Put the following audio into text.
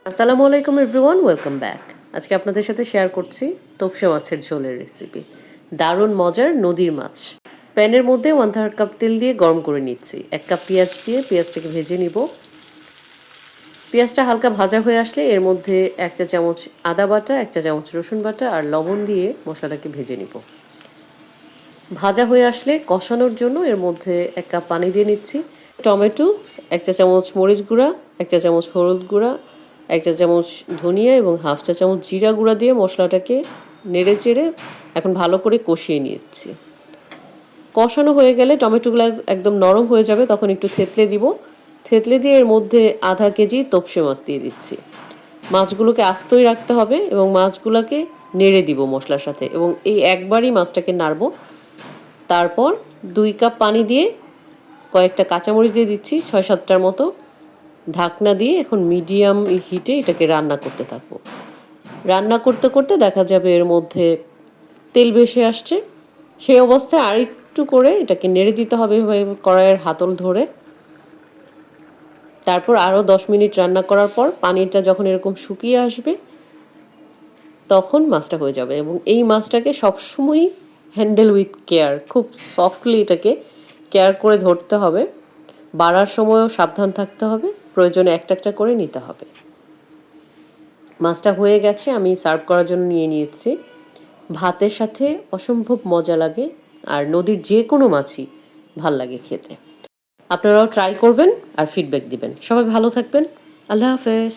আসসালামু আলাইকুম everyone, welcome back. আজকে আপনাদের সাথে শেয়ার করছি তোপসে মাছের ঝোলের রেসিপি। দারুণ মজার নদীর মাছ। প্যানের মধ্যে 1/3 কাপ তেল দিয়ে গরম করে নিচ্ছি। 1 কাপ পেঁয়াজ দিয়ে পেঁয়াজটাকে ভেজে নিব। পেঁয়াজটা হালকা ভাজা হয়ে আসলে এর মধ্যে 1 চা চামচ আদা বাটা, 1 চা চামচ রসুন বাটা আর লবণ দিয়ে মশলাটাকে ভেজে নিব। ভাজা হয়ে আসলে কষানোর জন্য এর মধ্যে 1 কাপ পানি দিয়ে নিচ্ছি। টমেটো, 1 চা চামচ মরিচ গুঁড়া, 1 চা চামচ হলুদ গুঁড়া, 1 চা চামচ ধনিয়া এবং হাফ চা চামচ জিরা গুঁড়া দিয়ে মশলাটাকে নেড়ে চেড়ে এখন ভালো করে কষিয়ে নিচ্ছি। কষানো হয়ে গেলে টমেটোগুলো একদম নরম হয়ে যাবে, তখন একটু থেতলে দিব। থেতলে দিয়ে এর মধ্যে আধা কেজি তোপসে মাছ দিয়ে দিচ্ছি। মাছগুলোকে আস্তই রাখতে হবে এবং মাছগুলোকে নেড়ে দিব মশলার সাথে, এবং এই একবারই মাছটাকে নাড়ব। তারপর 2 কাপ পানি দিয়ে কয়েকটা কাঁচামরিচ দিয়ে দিচ্ছি, 6-7টার মতো। ঢাকনা দিয়ে এখন মিডিয়াম হিটে এটাকে রান্না করতে থাকবো। রান্না করতে করতে দেখা যাবে এর মধ্যে তেল ভেসে আসছে। সেই অবস্থায় আরেকটু করে এটাকে নেড়ে দিতে হবে কড়াইয়ের হাতল ধরে। তারপর আরও 10 মিনিট রান্না করার পর পানিটা যখন এরকম শুকিয়ে আসবে তখন মাছটা হয়ে যাবে। এবং এই মাছটাকে সবসময়ই হ্যান্ডেল উইথ কেয়ার, খুব সফটলি এটাকে কেয়ার করে ধরতে হবে। বাড়ার সময়ও সাবধান থাকতে হবে, প্রয়োজনে একটা একটা করে নিতে হবে। মাছটা হয়ে গেছে, আমি সার্ভ করার জন্য নিয়ে নিয়েছি। ভাতের সাথে অসম্ভব মজা লাগে, আর নদীর যে কোনো মাছই ভাল লাগে খেতে। আপনারাও ট্রাই করবেন আর ফিডব্যাক দিবেন। সবাই ভালো থাকবেন। আল্লাহ হাফেজ।